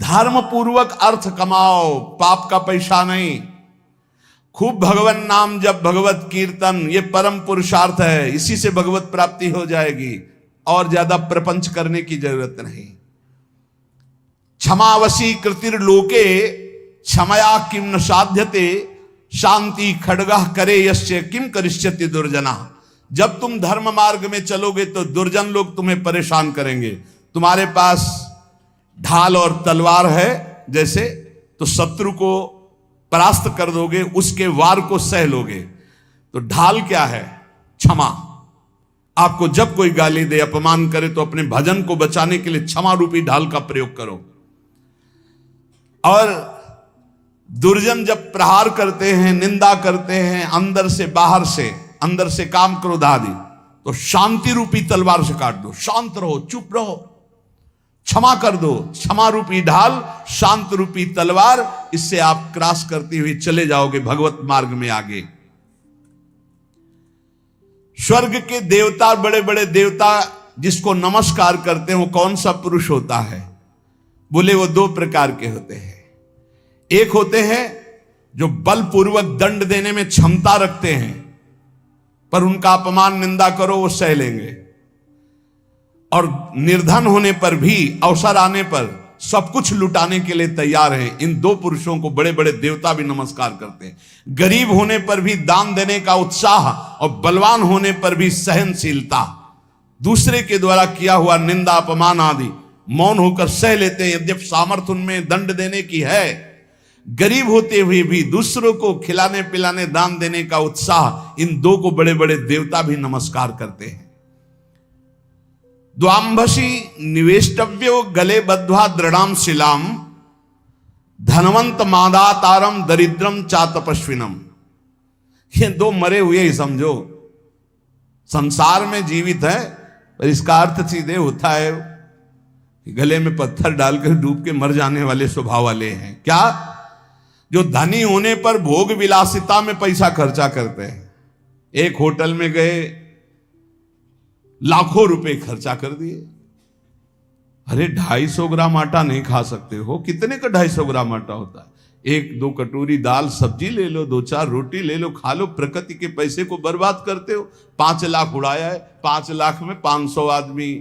धर्म पूर्वक अर्थ कमाओ, पाप का पैसा नहीं। खूब भगवान नाम जप, भगवत कीर्तन, ये परम पुरुषार्थ है, इसी से भगवत प्राप्ति हो जाएगी। और ज्यादा प्रपंच करने की जरूरत नहीं। क्षमावशी कृतिर्लोके क्षमया किम न साध्यते, शांति खड्गः करे यस्य किम करिष्यति दुर्जना। जब तुम धर्म मार्ग में चलोगे तो दुर्जन लोग तुम्हें परेशान करेंगे। तुम्हारे पास ढाल और तलवार है जैसे, तो शत्रु को परास्त कर दोगे, उसके वार को सह लोगे। तो ढाल क्या है? क्षमा। आपको जब कोई गाली दे, अपमान करे, तो अपने भजन को बचाने के लिए क्षमा रूपी ढाल का प्रयोग करो। और दुर्जन जब प्रहार करते हैं, निंदा करते हैं, अंदर से बाहर से, अंदर से काम क्रोध आदि, तो शांति रूपी तलवार से काट दो। शांत रहो, चुप रहो, क्षमा कर दो। क्षमा रूपी ढाल, शांत रूपी तलवार, इससे आप क्रॉस करते हुए चले जाओगे भगवत मार्ग में आगे। स्वर्ग के देवता, बड़े बड़े देवता जिसको नमस्कार करते हो, कौन सा पुरुष होता है? बोले वो दो प्रकार के होते हैं। एक होते हैं जो बलपूर्वक दंड देने में क्षमता रखते हैं, पर उनका अपमान निंदा करो वो सह लेंगे, और निर्धन होने पर भी, अवसर आने पर सब कुछ लुटाने के लिए तैयार हैं। इन दो पुरुषों को बड़े बड़े देवता भी नमस्कार करते हैं। गरीब होने पर भी दान देने का उत्साह, और बलवान होने पर भी सहनशीलता। दूसरे के द्वारा किया हुआ निंदा, अपमान आदि मौन होकर सह लेते हैं, यद्यपि सामर्थ्य उनमें दंड देने की है। गरीब होते हुए भी दूसरों को खिलाने पिलाने, दान देने का उत्साह, इन दो को बड़े बड़े देवता भी नमस्कार करते हैं। द्वांभसी निवेष्टव्यो गले बद्ध्वा दृढ़ाम शिलाम, धनवंत मादातारम दरिद्रम चा तपस्विनम। ये दो मरे हुए ही समझो, संसार में जीवित है, पर इसका अर्थ सीधे होता है गले में पत्थर डालकर डूब के मर जाने वाले स्वभाव वाले हैं। क्या? जो धनी होने पर भोग विलासिता में पैसा खर्चा करते हैं। एक होटल में गए, लाखों रुपए खर्चा कर दिए। अरे 250 ग्राम आटा नहीं खा सकते हो? कितने का 250 ग्राम आटा होता है? 1-2 कटोरी दाल सब्जी ले लो, 2-4 रोटी ले लो, खा लो। प्रकृति के पैसे को बर्बाद करते हो। 5 लाख उड़ाया है, 5 लाख में 500 आदमी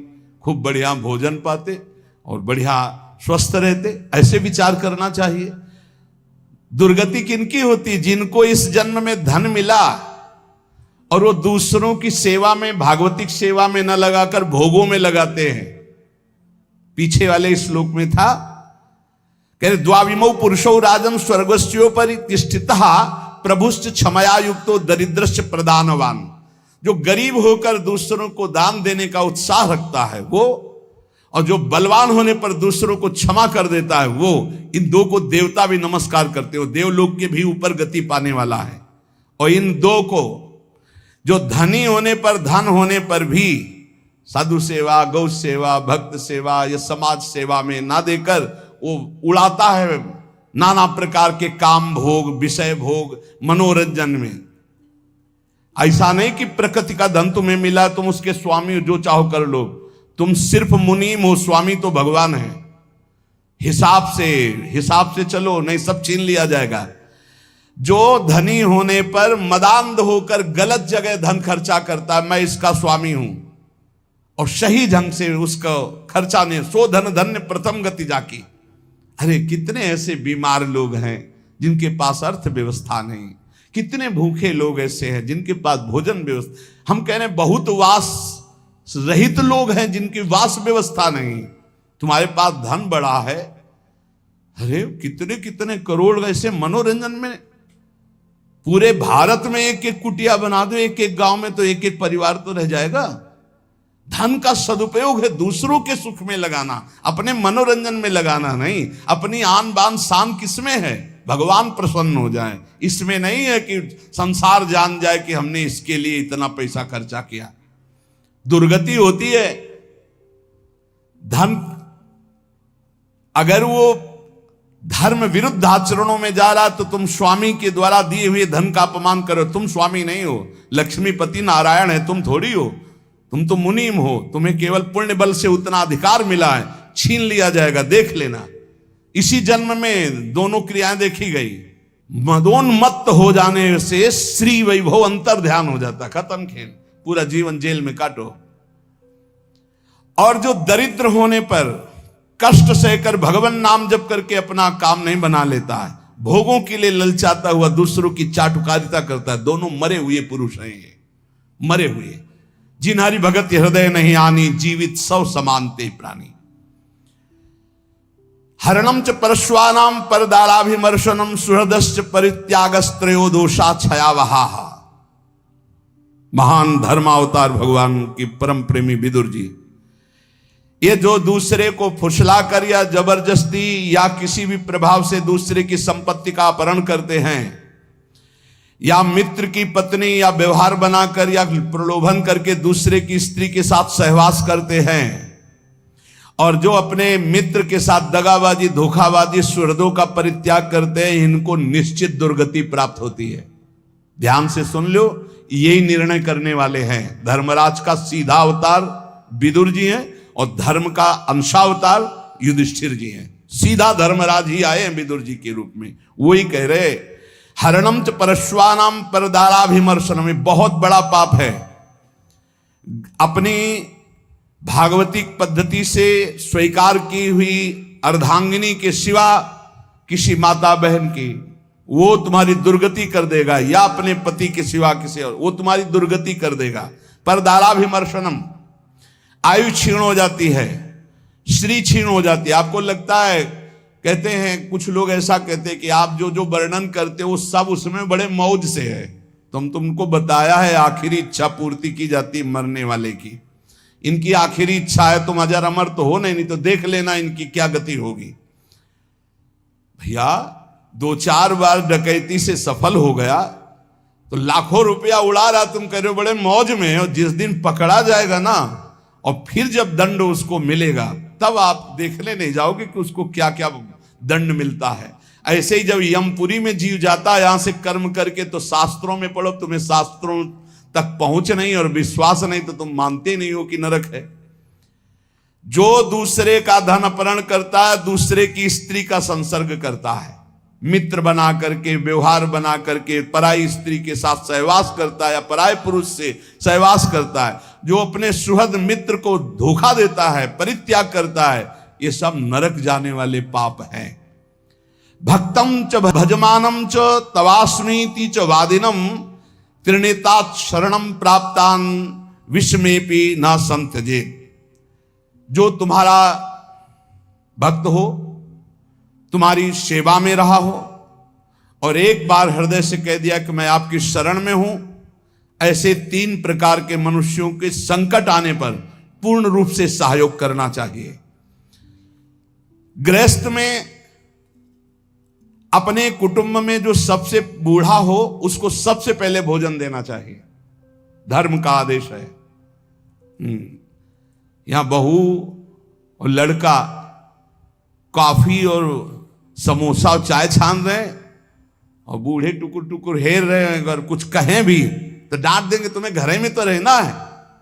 खूब बढ़िया भोजन पाते और बढ़िया स्वस्थ रहते। ऐसे विचार करना चाहिए। दुर्गति किनकी होती? जिनको इस जन्म में धन मिला और वो दूसरों की सेवा में, भागवतिक सेवा में न लगाकर भोगों में लगाते हैं। पीछे वाले श्लोक में था, कह रहे द्वाविमौ पुरुषो राजन स्वर्गस्योपरि तिष्ठितः प्रभुश्च क्षमया युक्तो दरिद्रश्च प्रदानवान। जो गरीब होकर दूसरों को दान देने का उत्साह रखता है वो, और जो बलवान होने पर दूसरों को क्षमा कर देता है वो, इन दो को देवता भी नमस्कार करते हो। देवलोक के भी ऊपर गति पाने वाला है। और इन दो को, जो धनी होने पर, धन होने पर भी साधु सेवा, गौ सेवा, भक्त सेवा या समाज सेवा में ना देकर वो उड़ाता है नाना प्रकार के काम भोग, विषय भोग, मनोरंजन में। ऐसा नहीं कि प्रकृति का धन तुम्हें मिला, तुम उसके स्वामी जो चाहो कर लो। तुम सिर्फ मुनीम हो, स्वामी तो भगवान है। हिसाब से चलो, नहीं सब छीन लिया जाएगा। जो धनी होने पर मदांध होकर गलत जगह धन खर्चा करता है, मैं इसका स्वामी हूं, और सही ढंग से उसका खर्चा ने, सो धन धन्य प्रथम गति जाकी। अरे कितने ऐसे बीमार लोग हैं जिनके पास अर्थ व्यवस्था नहीं। कितने भूखे लोग ऐसे हैं जिनके पास भोजन व्यवस्था, हम कह रहे हैं बहुत वास रहित लोग हैं जिनकी वास व्यवस्था नहीं। तुम्हारे पास धन बड़ा है, अरे कितने कितने करोड़ ऐसे मनोरंजन में, पूरे भारत में एक एक कुटिया बना दो, एक एक गांव में तो एक एक परिवार तो रह जाएगा। धन का सदुपयोग है दूसरों के सुख में लगाना, अपने मनोरंजन में लगाना नहीं। अपनी आन बान शान किसमें है? भगवान प्रसन्न हो जाए, इसमें नहीं है कि संसार जान जाए कि हमने इसके लिए इतना पैसा खर्चा किया। दुर्गति होती है। धन अगर वो धर्म विरुद्ध आचरणों में जा रहा तो तुम स्वामी के द्वारा दिए हुए धन का अपमान करो। तुम स्वामी नहीं हो, लक्ष्मीपति नारायण है, तुम थोड़ी हो। तुम तो मुनीम हो, तुम्हें केवल पुण्य बल से उतना अधिकार मिला है, छीन लिया जाएगा, देख लेना। इसी जन्म में दोनों क्रियाएं देखी गई। मदोन्मत्त हो जाने से श्री वैभव अंतर ध्यान हो जाता, खत्म खेल, पूरा जीवन जेल में काटो। और जो दरिद्र होने पर कष्ट सहकर भगवान नाम जप करके अपना काम नहीं बना लेता है, भोगों के लिए ललचाता हुआ दूसरों की चाटुकारिता करता है, दोनों मरे हुए पुरुष हैं ये, मरे हुए। जिन हरि भगत हृदय नहीं आनी, जीवित सौ समानते प्राणी। हरणम च परश्वानाम परदाराभिमर्शनम सुहृदश्च परित्यागस्त्रयो दोषा छयावहा। महान धर्मावतार भगवान की परम प्रेमी विदुर जी, ये जो दूसरे को फुसलाकर या जबरदस्ती या किसी भी प्रभाव से दूसरे की संपत्ति का अपहरण करते हैं, या मित्र की पत्नी या व्यवहार बनाकर या प्रलोभन करके दूसरे की स्त्री के साथ सहवास करते हैं, और जो अपने मित्र के साथ दगाबाजी धोखाबाजी सुहृदों का परित्याग करते हैं, इनको निश्चित दुर्गति प्राप्त होती है। ध्यान से सुन लो, यही निर्णय करने वाले हैं। धर्मराज का सीधा अवतार विदुर जी हैं और धर्म का अंशावतार युधिष्ठिर जी हैं। सीधा धर्मराज ही आए हैं विदुर जी के रूप में। वही कह रहे, हरणम च परश्वानाम परदाराभिमर्शनम, में बहुत बड़ा पाप है अपनी भागवतिक पद्धति से स्वीकार की हुई अर्धांगिनी के सिवा किसी माता बहन की, वो तुम्हारी दुर्गति कर देगा, या अपने पति के सिवा किसी और, वो तुम्हारी दुर्गति कर देगा। परदाराभिमर्शनम, आयु क्षीण हो जाती है, श्री क्षीण हो जाती है। आपको लगता है, कहते हैं कुछ लोग ऐसा कहते हैं कि आप जो जो वर्णन करते हो सब उसमें बड़े मौज से है। तुमको बताया है आखिरी इच्छा पूर्ति की जाती मरने वाले की। इनकी आखिरी इच्छा है तुम अजर अमर तो हो नहीं तो देख लेना इनकी क्या गति होगी। भैया 2-4 बार डकैती से सफल हो गया तो लाखों रुपया उड़ा रहा, तुम कह रहे हो बड़े मौज में, और जिस दिन पकड़ा जाएगा ना और फिर जब दंड उसको मिलेगा तब आप देखने नहीं जाओगे कि उसको क्या क्या दंड मिलता है। ऐसे ही जब यमपुरी में जीव जाता है यहां से कर्म करके, तो शास्त्रों में पढ़ो, तुम्हें शास्त्रों तक पहुंच नहीं और विश्वास नहीं तो तुम मानते नहीं हो कि नरक है। जो दूसरे का धन अपहरण करता है, दूसरे की स्त्री का संसर्ग करता है, मित्र बना करके व्यवहार बना करके पराई स्त्री के साथ सहवास करता है या पराय पुरुष से सहवास करता है, जो अपने सुहृद मित्र को धोखा देता है, परित्याग करता है, ये सब नरक जाने वाले पाप हैं। भक्तम च भजमानम च तवास्मीति च वादिनम त्रिनेतात शरणम प्राप्तान विस्मेपि न संत्यजे। जो तुम्हारा भक्त हो, तुम्हारी सेवा में रहा हो और एक बार हृदय से कह दिया कि मैं आपकी शरण में हूं, ऐसे 3 प्रकार के मनुष्यों के संकट आने पर पूर्ण रूप से सहयोग करना चाहिए। गृहस्थ में अपने कुटुंब में जो सबसे बूढ़ा हो उसको सबसे पहले भोजन देना चाहिए, धर्म का आदेश है। यहां बहू और लड़का कॉफी और समोसा और चाय छान रहे हैं और बूढ़े टुकुर टुकुर हेर रहे हैं। अगर कुछ कहें भी तो डांट देंगे, तुम्हें घर में तो रहना है,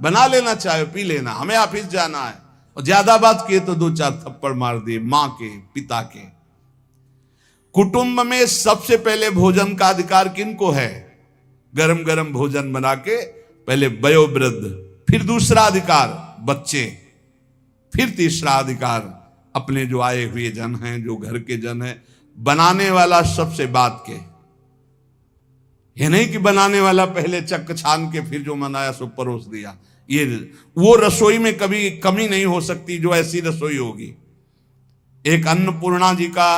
बना लेना चाय पी लेना, हमें ऑफिस जाना है। और ज्यादा बात किए तो 2-4 थप्पड़ मार दिए मां के पिता के। कुटुंब में सबसे पहले भोजन का अधिकार किनको है? गरम गरम भोजन बना के पहले वयोवृद्ध, फिर दूसरा अधिकार बच्चे, फिर तीसरा अधिकार अपने जो आए हुए जन हैं, जो घर के जन हैं। बनाने वाला सबसे बात के, ये नहीं कि बनाने वाला पहले चक छान के फिर जो मनाया सो परोस दिया। ये वो रसोई में कभी कमी नहीं हो सकती जो ऐसी रसोई होगी। एक अन्नपूर्णा जी का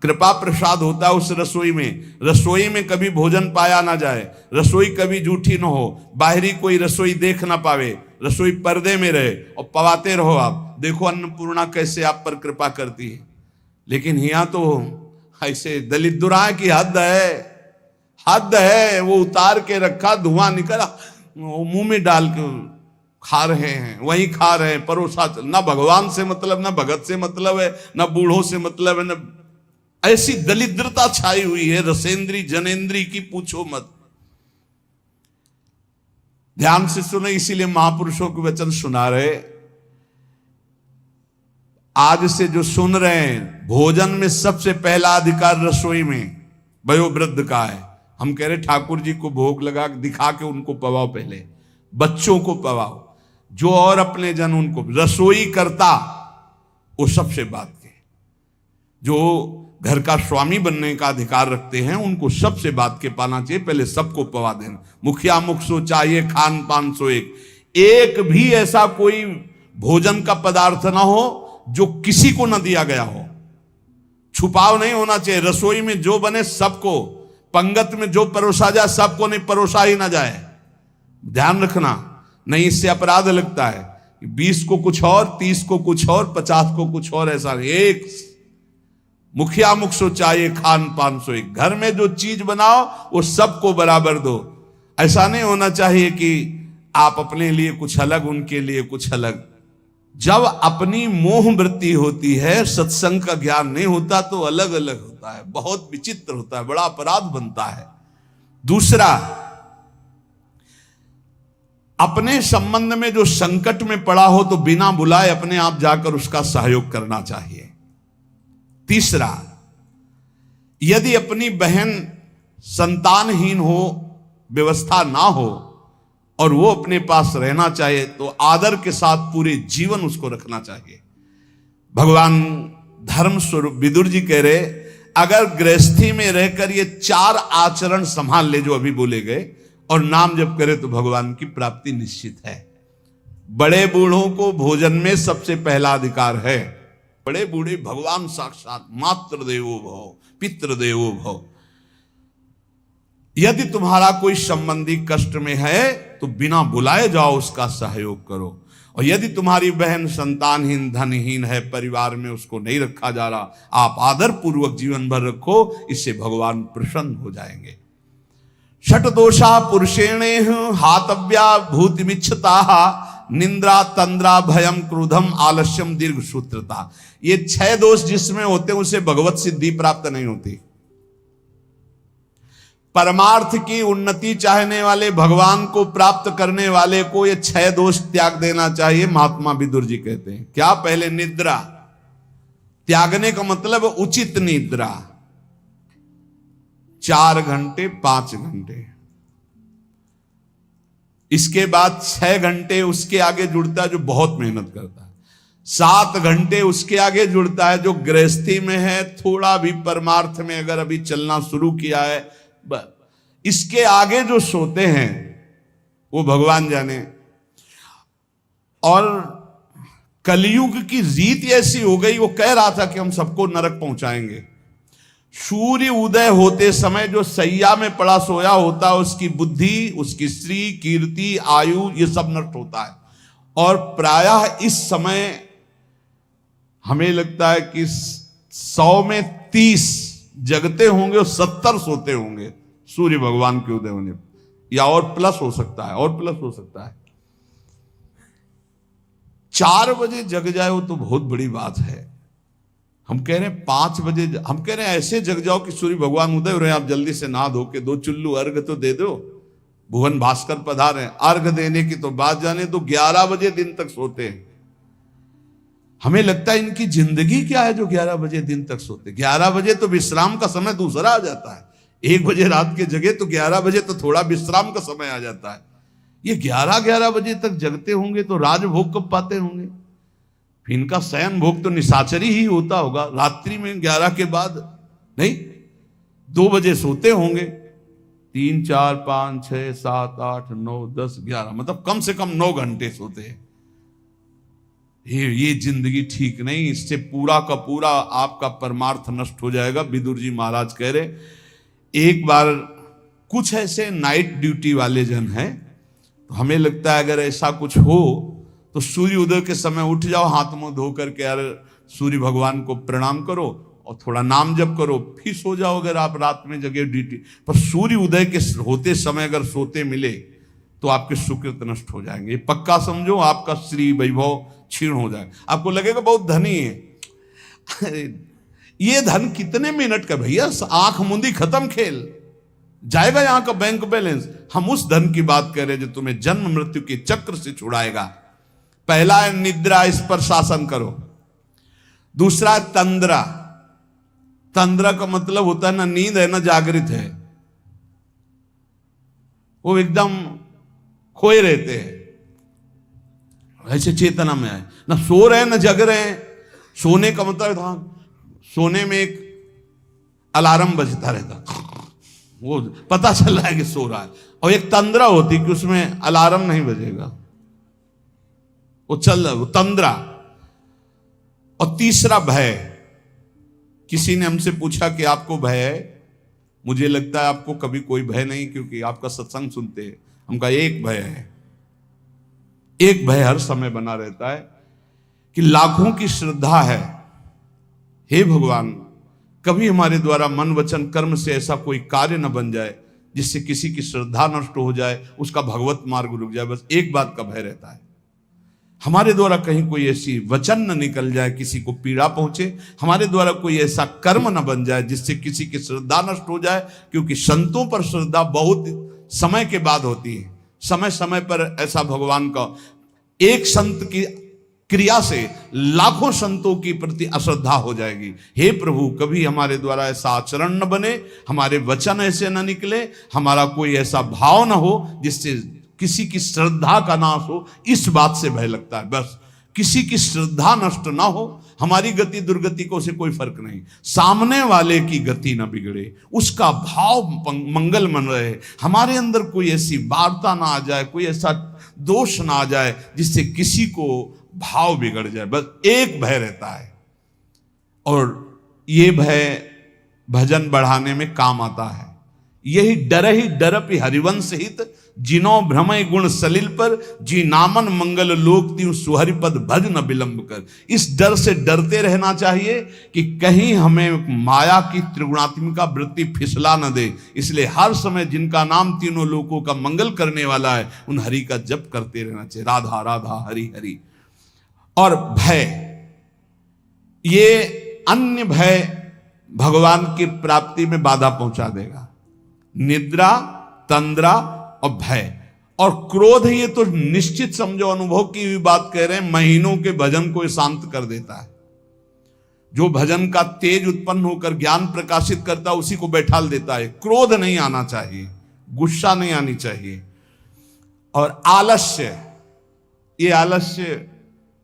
कृपा प्रसाद होता है उस रसोई में। रसोई में कभी भोजन पाया ना जाए, रसोई कभी जूठी ना हो, बाहरी कोई रसोई देख ना पावे, रसोई पर्दे में रहे और पवाते रहो। आप देखो अन्नपूर्णा कैसे आप पर कृपा करती है। लेकिन यहां तो ऐसे दलित दुराए की हद है, हद है। वो उतार के रखा, धुआं निकला, मुंह में डाल के खा रहे हैं, वहीं खा रहे हैं, परोसा। ना भगवान से मतलब, ना भगत से मतलब है, ना बूढ़ों से मतलब है, ना। ऐसी दलिद्रता छाई हुई है रसेंद्री जनेन्द्री की, पूछो मत। ध्यान से सुने, इसीलिए महापुरुषों के वचन सुना रहे। आज से जो सुन रहे हैं, भोजन में सबसे पहला अधिकार रसोई में वयोवृद्ध का है। हम कह रहे ठाकुर जी को भोग लगा दिखा के उनको पवाओ, पहले बच्चों को पवाओ, जो और अपने जन उनको। रसोई करता वो सबसे बात के, जो घर का स्वामी बनने का अधिकार रखते हैं उनको सबसे बात के पाना चाहिए, पहले सबको पवा देना। मुखिया मुख सो चाहिए, खान पान सो एक भी ऐसा कोई भोजन का पदार्थ ना हो जो किसी को न दिया गया हो। छुपाव नहीं होना चाहिए। रसोई में जो बने सबको, पंगत में जो परोसा जाए सबको, नहीं परोसा ही ना जाए। ध्यान रखना, नहीं इससे अपराध लगता है। 20 को कुछ और, 30 को कुछ और, 50 को कुछ और, ऐसा नहीं। एक मुखिया मुख सो चाहिए, खान पान सो एक। घर में जो चीज बनाओ वो सबको बराबर दो। ऐसा नहीं होना चाहिए कि आप अपने लिए कुछ अलग, उनके लिए कुछ अलग। जब अपनी मोह वृत्ति होती है, सत्संग का ज्ञान नहीं होता तो अलग अलग होता है, बहुत विचित्र होता है, बड़ा अपराध बनता है। दूसरा, अपने संबंध में जो संकट में पड़ा हो तो बिना बुलाए अपने आप जाकर उसका सहयोग करना चाहिए। तीसरा, यदि अपनी बहन संतानहीन हो, व्यवस्था ना हो और वो अपने पास रहना चाहे तो आदर के साथ पूरे जीवन उसको रखना चाहिए। भगवान धर्म स्वरूप विदुर जी कह रहे, अगर गृहस्थी में रहकर ये 4 आचरण संभाल ले जो अभी बोले गए और नाम जप करे तो भगवान की प्राप्ति निश्चित है। बड़े बूढ़ों को भोजन में सबसे पहला अधिकार है। बड़े बूढ़े भगवान साक्षात, मातृ देवो भव, पितृ देवो भव। यदि तुम्हारा कोई संबंधी कष्ट में है तो बिना बुलाए जाओ, उसका सहयोग करो। और यदि तुम्हारी बहन संतानहीन, धनहीन है, परिवार में उसको नहीं रखा जा रहा, आप आदर पूर्वक जीवन भर रखो, इससे भगवान प्रसन्न हो जाएंगे। षट दोषा पुरुषेणे हातव्या भूतिमिच्छता, निंद्रा तंद्रा भयम क्रोधम आलस्यम दीर्घ सूत्रता। ये 6 दोष जिसमें होते हैं उसे भगवत सिद्धि प्राप्त नहीं होती। परमार्थ की उन्नति चाहने वाले, भगवान को प्राप्त करने वाले को ये 6 दोष त्याग देना चाहिए। महात्मा विदुर जी कहते हैं क्या? पहले निद्रा त्यागने का मतलब उचित निद्रा, 4 घंटे 5 घंटे। इसके बाद 6 घंटे उसके आगे जुड़ता है जो बहुत मेहनत करता है। 7 घंटे उसके आगे जुड़ता है जो गृहस्थी में है, थोड़ा भी परमार्थ में अगर अभी चलना शुरू किया है। इसके आगे जो सोते हैं वो भगवान जाने। और कलयुग की रीत ऐसी हो गई, वो कह रहा था कि हम सबको नरक पहुंचाएंगे। सूर्य उदय होते समय जो सैया में पड़ा सोया होता है, उसकी बुद्धि, उसकी स्त्री, कीर्ति, आयु, ये सब नष्ट होता है। और प्रायः इस समय हमें लगता है कि 100 में 30 जगते होंगे और 70 सोते होंगे सूर्य भगवान के उदय होने, या और प्लस हो सकता है, और प्लस हो सकता है। 4 बजे जग जाए वो तो बहुत बड़ी बात है। हम कह रहे हैं 5 बजे, हम कह रहे हैं ऐसे जग जाओ कि सूर्य भगवान उदय हो रहे हैं, आप जल्दी से नहा धो के 2 चुल्लू अर्घ तो दे दो। भुवन भास्कर पधारे, अर्घ देने की तो बात जाने तो 11 बजे दिन तक सोते हैं। हमें लगता है इनकी जिंदगी क्या है जो 11 बजे दिन तक सोते। 11 बजे तो विश्राम का समय दूसरा आ जाता है। 1 बजे रात के जगे तो 11 बजे तो थोड़ा विश्राम का समय आ जाता है। ये 11 बजे तक जगते होंगे तो राजभोग कब पाते होंगे? इनका शयन भोग तो निशाचरी ही होता होगा रात्रि में 11 के बाद, नहीं 2 बजे सोते होंगे। 3, 4, 5, 6, 7, 8, 9, 10, 11, मतलब कम से कम 9 घंटे सोते हैं। ये जिंदगी ठीक नहीं। इससे पूरा का पूरा आपका परमार्थ नष्ट हो जाएगा। विदुर जी महाराज कह रहे, एक बार कुछ ऐसे नाइट ड्यूटी वाले जन हैं, तो हमें लगता है अगर ऐसा कुछ हो तो सूर्य उदय के समय उठ जाओ, हाथ मुंह धो करके यार सूर्य भगवान को प्रणाम करो और थोड़ा नाम जप करो, फिर सो जाओ। अगर आप रात में जगे ड्यूटी पर, सूर्य उदय के होते समय अगर सोते मिले तो आपके सुकृत नष्ट हो जाएंगे। ये पक्का समझो, आपका श्री वैभव क्षीण हो जाएगा। आपको लगेगा बहुत धनी है। ये धन कितने मिनट का भैया, आंख मुंदी खत्म खेल जाएगा यहाँ का बैंक बैलेंस। हम उस धन की बात कर रहे हैं जो तुम्हें जन्म मृत्यु के चक्र से छुड़ाएगा। पहला है निद्रा, इस पर शासन करो। दूसरा तंद्रा। तंद्रा का मतलब होता है ना नींद है ना जागृत है, वो एकदम खोए रहते हैं, ऐसे चेतना में आए, ना सो रहे हैं ना जग रहे हैं। सोने का मतलब था सोने में एक अलार्म बजता रहता, वो पता चल रहा है कि सो रहा है। और एक तंद्रा होती कि उसमें अलार्म नहीं बजेगा, वो चल रहा, वो तंद्रा। और तीसरा भय। किसी ने हमसे पूछा कि आपको भय है? मुझे लगता है आपको कभी कोई भय नहीं, क्योंकि आपका सत्संग सुनते हैं। हम कहा एक भय है, एक भय हर समय बना रहता है कि लाखों की श्रद्धा है, हे भगवान कभी हमारे द्वारा मन वचन कर्म से ऐसा कोई कार्य न बन जाए जिससे किसी की श्रद्धा नष्ट हो जाए, उसका भगवत मार्ग रुक जाए। बस एक बात का भय रहता है, हमारे द्वारा कहीं कोई ऐसी वचन न निकल जाए, किसी को पीड़ा पहुंचे, हमारे द्वारा कोई ऐसा कर्म न बन जाए जिससे किसी की श्रद्धा नष्ट हो जाए। क्योंकि संतों पर श्रद्धा बहुत समय के बाद होती है, समय समय पर ऐसा भगवान का एक संत की क्रिया से लाखों संतों की प्रति अश्रद्धा हो जाएगी। हे प्रभु कभी हमारे द्वारा ऐसा आचरण न बने, हमारे वचन ऐसे न निकले, हमारा कोई ऐसा भाव न हो जिससे किसी की श्रद्धा का नाश हो। इस बात से भय लगता है, बस किसी की श्रद्धा नष्ट ना हो। हमारी गति दुर्गति को से कोई फर्क नहीं, सामने वाले की गति ना बिगड़े, उसका भाव मंगल मन रहे, हमारे अंदर कोई ऐसी वार्ता ना आ जाए, कोई ऐसा दोष ना आ जाए जिससे किसी को भाव बिगड़ जाए। बस एक भय रहता है, और ये भय भजन बढ़ाने में काम आता है। यही डर ही डरपि हरिवंश हित, जिनो भ्रमय गुण सलिल पर, जी नामन मंगल लोक त्यों सुहरिपद भज न विलंब कर। इस डर से डरते रहना चाहिए कि कहीं हमें माया की त्रिगुणात्मिका वृत्ति फिसला न दे। इसलिए हर समय जिनका नाम तीनों लोकों का मंगल करने वाला है, उन हरि का जप करते रहना चाहिए, राधा राधा हरि हरि। और भय, ये अन्य भय भगवान की प्राप्ति में बाधा पहुंचा देगा। निद्रा, तंद्रा और भय और क्रोध, ये तो निश्चित समझो, अनुभव की भी बात कह रहे हैं, महीनों के भजन को शांत कर देता है। जो भजन का तेज उत्पन्न होकर ज्ञान प्रकाशित करता है उसी को बैठाल देता है। क्रोध नहीं आना चाहिए, गुस्सा नहीं आनी चाहिए। और आलस्य, ये आलस्य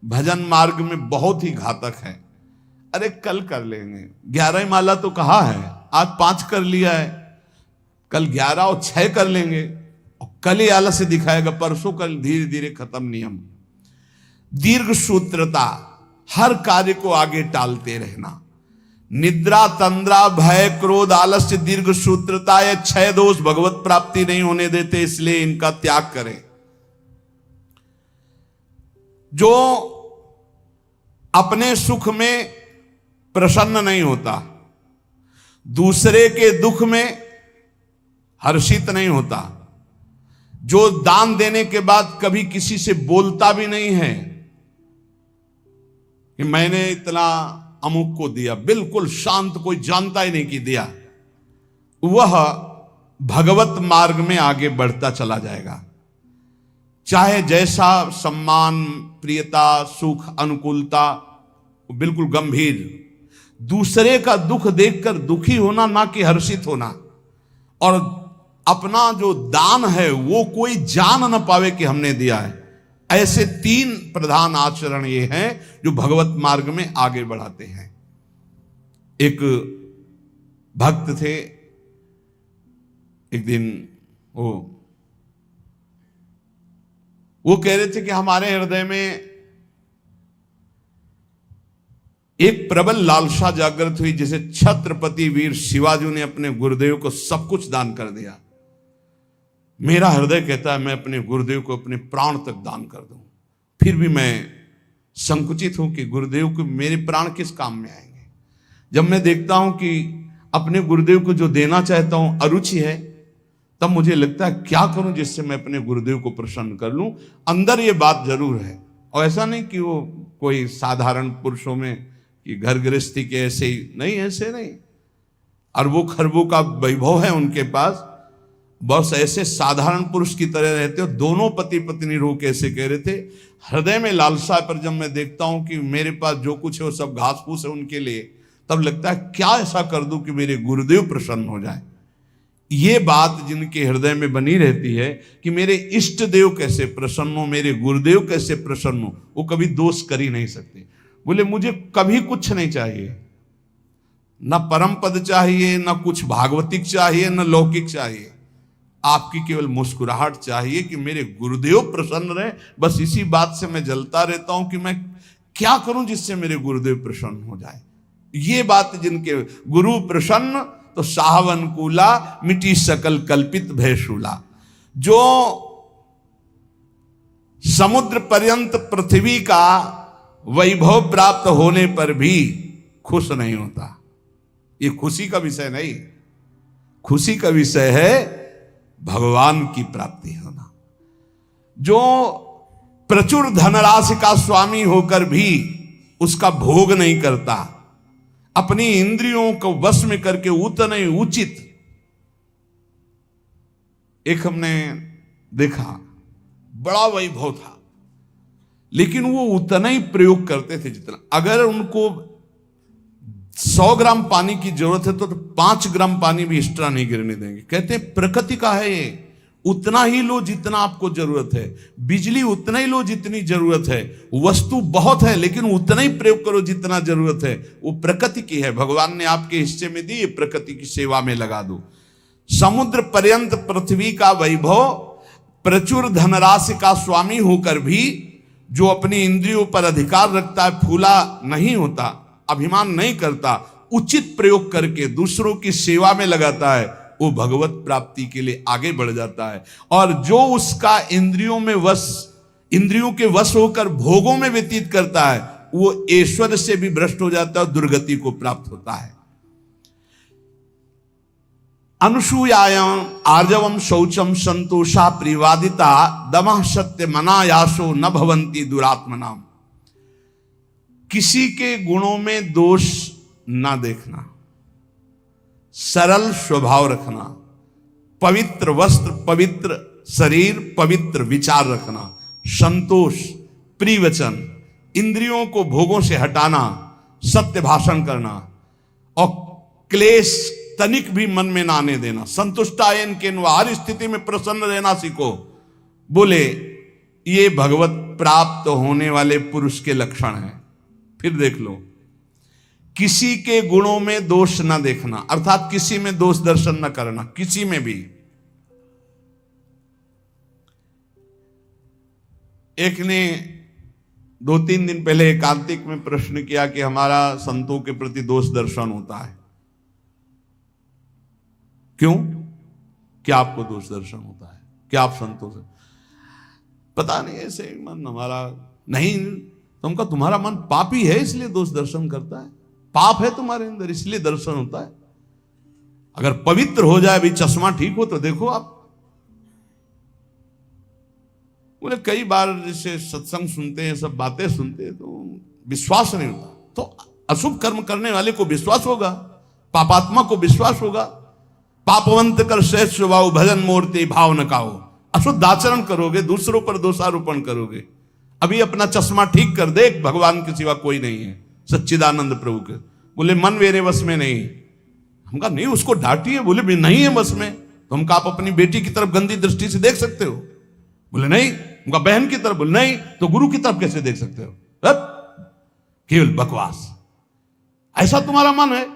भजन मार्ग में बहुत ही घातक है। अरे कल कर लेंगे, 11 माला तो कहा है, आज 5 कर लिया है, कल 11 और 6 कर लेंगे, और कल ही आलस्य दिखाएगा, परसों कल धीरे धीरे खत्म नियम। दीर्घ सूत्रता, हर कार्य को आगे टालते रहना। निद्रा, तंद्रा, भय, क्रोध, आलस्य, दीर्घ सूत्रता, ये 6 दोष भगवत प्राप्ति नहीं होने देते, इसलिए इनका त्याग करें। जो अपने सुख में प्रसन्न नहीं होता, दूसरे के दुख में हर्षित नहीं होता, जो दान देने के बाद कभी किसी से बोलता भी नहीं है कि मैंने इतना अमुक को दिया, बिल्कुल शांत, कोई जानता ही नहीं कि दिया, वह भगवत मार्ग में आगे बढ़ता चला जाएगा। चाहे जैसा सम्मान, प्रियता, सुख, अनुकूलता, बिल्कुल गंभीर। दूसरे का दुख देखकर दुखी होना, ना कि हर्षित होना। और अपना जो दान है वो कोई जान न पावे कि हमने दिया है। ऐसे 3 प्रधान आचरण ये हैं जो भगवत मार्ग में आगे बढ़ाते हैं। एक भक्त थे, एक दिन वो कह रहे थे कि हमारे हृदय में एक प्रबल लालसा जागृत हुई, जैसे छत्रपति वीर शिवाजी ने अपने गुरुदेव को सब कुछ दान कर दिया। मेरा हृदय कहता है मैं अपने गुरुदेव को अपने प्राण तक दान कर दूं, फिर भी मैं संकुचित हूं कि गुरुदेव को मेरे प्राण किस काम में आएंगे। जब मैं देखता हूं कि अपने गुरुदेव को जो देना चाहता हूं अरुचि है, तब मुझे लगता है क्या करूं जिससे मैं अपने गुरुदेव को प्रसन्न कर लूं। अंदर ये बात जरूर है, और ऐसा नहीं कि वो कोई साधारण पुरुषों में कि घर गृहस्थी के ऐसे ही नहीं, ऐसे नहीं, अरबों खरबों का वैभव है उनके पास। बस ऐसे साधारण पुरुष की तरह रहते हो। दोनों पति पत्नी रो के ऐसे कह रहे थे, हृदय में लालसा पर जब मैं देखता हूं कि मेरे पास जो कुछ है वो सब घास फूस है उनके लिए, तब लगता है क्या ऐसा कर दूं कि मेरे गुरुदेव प्रसन्न हो जाए। ये बात जिनके हृदय में बनी रहती है कि मेरे इष्ट देव कैसे प्रसन्न हो, मेरे गुरुदेव कैसे प्रसन्न हो, वो कभी दोष कर ही नहीं सकते। बोले मुझे कभी कुछ नहीं चाहिए, न परम पद चाहिए, न कुछ भागवतिक चाहिए, न लौकिक चाहिए, आपकी केवल मुस्कुराहट चाहिए कि मेरे गुरुदेव प्रसन्न रहे। बस इसी बात से मैं जलता रहता हूं कि मैं क्या करूं जिससे मेरे गुरुदेव प्रसन्न हो जाए। ये बात जिनके गुरु प्रसन्न तो साहवन कूला मिटी सकल कल्पित भयशूला। जो समुद्र पर्यंत पृथ्वी का वैभव प्राप्त होने पर भी खुश नहीं होता, ये खुशी का विषय नहीं। खुशी का विषय है भगवान की प्राप्ति होना। जो प्रचुर धनराशि का स्वामी होकर भी उसका भोग नहीं करता, अपनी इंद्रियों को वश में करके उतने उचित, एक हमने देखा बड़ा वैभव था लेकिन वो उतना ही प्रयोग करते थे जितना, अगर उनको 100 ग्राम पानी की जरूरत है तो 5 ग्राम पानी भी एक्स्ट्रा नहीं गिरने देंगे। कहते हैं प्रकृति का है ये, उतना ही लो जितना आपको जरूरत है, बिजली उतना ही लो जितनी जरूरत है, वस्तु बहुत है लेकिन उतना ही प्रयोग करो जितना जरूरत है, वो प्रकृति की है, भगवान ने आपके हिस्से में दी, ये प्रकृति की सेवा में लगा दो। समुद्र पर्यंत पृथ्वी का वैभव, प्रचुर धनराशि का स्वामी होकर भी जो अपनी इंद्रियों पर अधिकार रखता है, फूला नहीं होता, अभिमान नहीं करता, उचित प्रयोग करके दूसरों की सेवा में लगाता है, वो भगवत प्राप्ति के लिए आगे बढ़ जाता है। और जो उसका इंद्रियों के वश होकर भोगों में व्यतीत करता है, वो ऐश्वर्य से भी भ्रष्ट हो जाता है और दुर्गति को प्राप्त होता है। अनुसूयायां आर्जवम शौचम संतोषा प्रिवादिता दमः सत्य मनायासो न भवंती दुरात्मनाम। किसी के गुणों में दोष ना देखना, सरल स्वभाव रखना, पवित्र वस्त्र, पवित्र शरीर, पवित्र विचार रखना, संतोष, प्रिय वचन, इंद्रियों को भोगों से हटाना, सत्य भाषण करना और क्लेश तनिक भी मन में ना आने देना, संतुष्टायन के हर स्थिति में प्रसन्न रहना सीखो। बोले ये भगवत प्राप्त होने वाले पुरुष के लक्षण हैं। फिर देख लो, किसी के गुणों में दोष ना देखना, अर्थात किसी में दोष दर्शन ना करना, किसी में भी। एक ने 2-3 दिन पहले एकांतिक में प्रश्न किया कि हमारा संतों के प्रति दोष दर्शन होता है, क्यों? क्या आपको दोष दर्शन होता है? क्या आप संतों से? पता नहीं, ऐसे मन हमारा नहीं। तुमका तुम्हारा मन पापी है इसलिए दोष दर्शन करता है, पाप है तुम्हारे अंदर इसलिए दर्शन होता है। अगर पवित्र हो जाए, भी चश्मा ठीक हो तो देखो आप। बोले कई बार जैसे सत्संग सुनते हैं, सब बातें सुनते हैं तो विश्वास नहीं होता, तो अशुभ कर्म करने वाले को विश्वास होगा, पापात्मा को विश्वास होगा। पापवंत कर श्रेष्ठ स्वभाव भजन मूर्ति भाव न काओ। अशुद्ध आचरण करोगे, दूसरों पर दोषारोपण करोगे। अभी अपना चश्मा ठीक कर देख, भगवान के सिवा कोई नहीं है, सच्चिदानंद प्रभु के। बोले मन मेरे वश में नहीं। हम कहा नहीं, उसको डांटिए। बोले भी नहीं है वश में, तो हम कहा आप अपनी बेटी की तरफ गंदी दृष्टि से देख सकते हो? बोले नहीं। उनका बहन की तरफ? बोले नहीं। तो गुरु की तरफ कैसे देख सकते हो? केवल बकवास। ऐसा तुम्हारा मन है?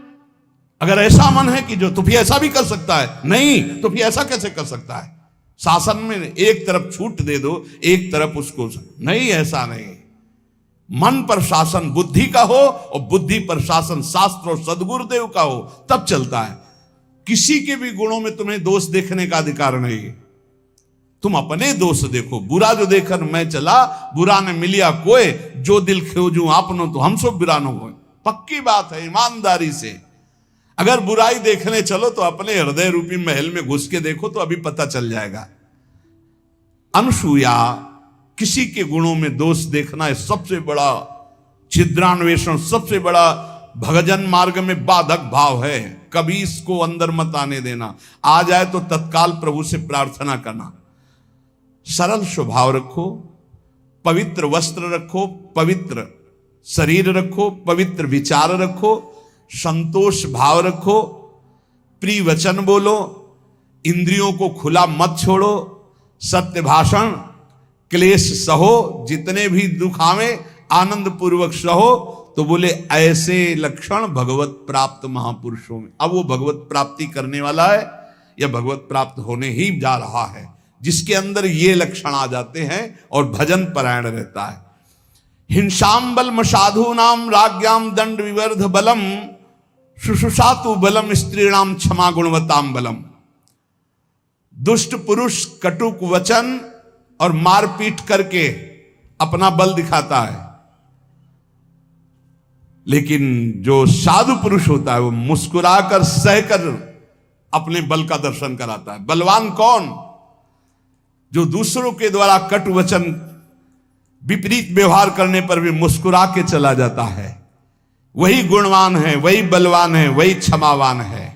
अगर ऐसा मन है कि जो तो फिर ऐसा भी कर सकता है, नहीं तो फिर ऐसा कैसे कर सकता है? शासन में एक तरफ छूट दे दो, एक तरफ उसको नहीं, ऐसा नहीं। मन पर शासन बुद्धि का हो और बुद्धि पर शासन शास्त्र और सदगुरुदेव का हो, तब चलता है। किसी के भी गुणों में तुम्हें दोष देखने का अधिकार नहीं। तुम अपने दोष देखो। बुरा जो देखकर मैं चला, बुरा ने मिलिया कोई, जो दिल खोजूं आपनो तो हम सब बुरा न हो। पक्की बात है, ईमानदारी से। अगर बुराई देखने चलो तो अपने हृदय रूपी महल में घुस के देखो तो अभी पता चल जाएगा। अनसूया, किसी के गुणों में दोष देखना है सबसे बड़ा छिद्रान्वेषण, सबसे बड़ा भगजन मार्ग में बाधक भाव है, कभी इसको अंदर मत आने देना। आ जाए तो तत्काल प्रभु से प्रार्थना करना। सरल स्वभाव रखो, पवित्र वस्त्र रखो, पवित्र शरीर रखो, पवित्र विचार रखो, संतोष भाव रखो, प्रिय वचन बोलो, इंद्रियों को खुला मत छोड़ो, सत्य भाषण, क्लेश सहो, जितने भी दुख आवे आनंद पूर्वक सहो। तो बोले ऐसे लक्षण भगवत प्राप्त महापुरुषों में। अब वो भगवत प्राप्ति करने वाला है या भगवत प्राप्त होने ही जा रहा है, जिसके अंदर ये लक्षण आ जाते हैं और भजन परायण रहता है। हिंसाम बलम साधु नाम राज्ञाम दंड विवर्ध बलम शुशुषातु बलम स्त्रीणाम क्षमा गुणवताम बलम। दुष्ट पुरुष कटुक वचन और मारपीट करके अपना बल दिखाता है, लेकिन जो साधु पुरुष होता है वो मुस्कुराकर सहकर अपने बल का दर्शन कराता है। बलवान कौन? जो दूसरों के द्वारा कटु वचन विपरीत व्यवहार करने पर भी मुस्कुरा के चला जाता है, वही गुणवान है, वही बलवान है, वही क्षमावान है।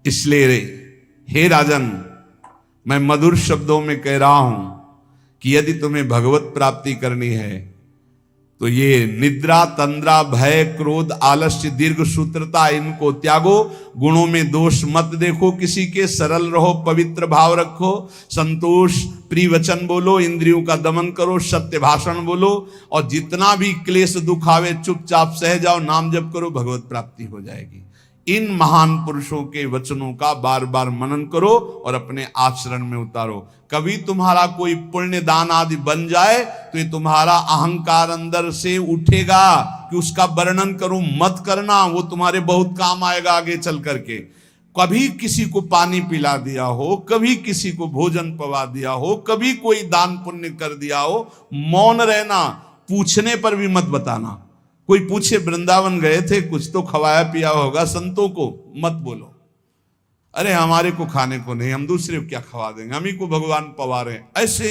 इसलिए हे राजन, मैं मधुर शब्दों में कह रहा हूं कि यदि तुम्हें भगवत प्राप्ति करनी है तो ये निद्रा, तंद्रा, भय, क्रोध, आलस्य, दीर्घ सूत्रता, इनको त्यागो। गुणों में दोष मत देखो किसी के, सरल रहो, पवित्र भाव रखो, संतोष, प्रिय वचन बोलो, इंद्रियों का दमन करो, सत्य भाषण बोलो, और जितना भी क्लेश दुख आवे चुपचाप सह जाओ, नाम जप करो, भगवत प्राप्ति हो जाएगी। इन महान पुरुषों के वचनों का बार बार मनन करो और अपने आचरण में उतारो। कभी तुम्हारा कोई पुण्य दान आदि बन जाए तो ये तुम्हारा अहंकार अंदर से उठेगा कि उसका वर्णन करूं, मत करना, वो तुम्हारे बहुत काम आएगा आगे चल करके। कभी किसी को पानी पिला दिया हो, कभी किसी को भोजन पवा दिया हो, कभी कोई दान पुण्य कर दिया हो, मौन रहना, पूछने पर भी मत बताना। कोई पूछे वृंदावन गए थे, कुछ तो खवाया पिया होगा संतों को, मत बोलो अरे हमारे को खाने को नहीं, हम दूसरे को क्या खवा देंगे, हम ही को भगवान पवा रहे हैं। ऐसे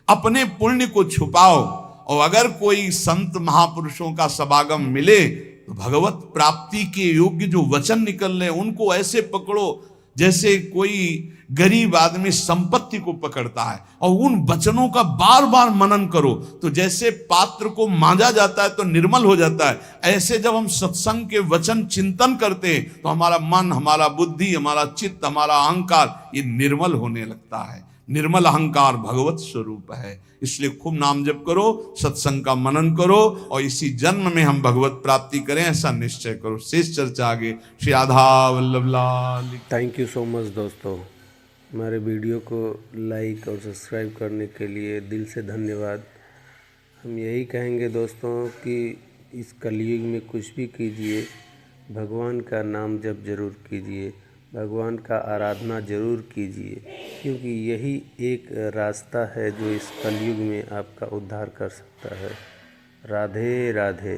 अपने पुण्य को छुपाओ, और अगर कोई संत महापुरुषों का समागम मिले तो भगवत प्राप्ति के योग्य जो वचन निकल रहे उनको ऐसे पकड़ो जैसे कोई गरीब आदमी संपत्ति को पकड़ता है, और उन वचनों का बार बार मनन करो। तो जैसे पात्र को मांजा जाता है तो निर्मल हो जाता है, ऐसे जब हम सत्संग के वचन चिंतन करते हैं तो हमारा मन, हमारा बुद्धि, हमारा चित्त, हमारा अहंकार ये निर्मल होने लगता है। निर्मल अहंकार भगवत स्वरूप है। इसलिए खूब नाम जप करो, सत्संग का मनन करो, और इसी जन्म में हम भगवत प्राप्ति करें ऐसा निश्चय करो। शेष चर्चा आगे। श्री राधा वल्लभ लाल। थैंक यू सो मच दोस्तों, हमारे वीडियो को लाइक और सब्सक्राइब करने के लिए दिल से धन्यवाद। हम यही कहेंगे दोस्तों कि इस कलयुग में कुछ भी कीजिए, भगवान का नाम जप जरूर कीजिए, भगवान का आराधना जरूर कीजिए, क्योंकि यही एक रास्ता है जो इस कलयुग में आपका उद्धार कर सकता है। राधे राधे।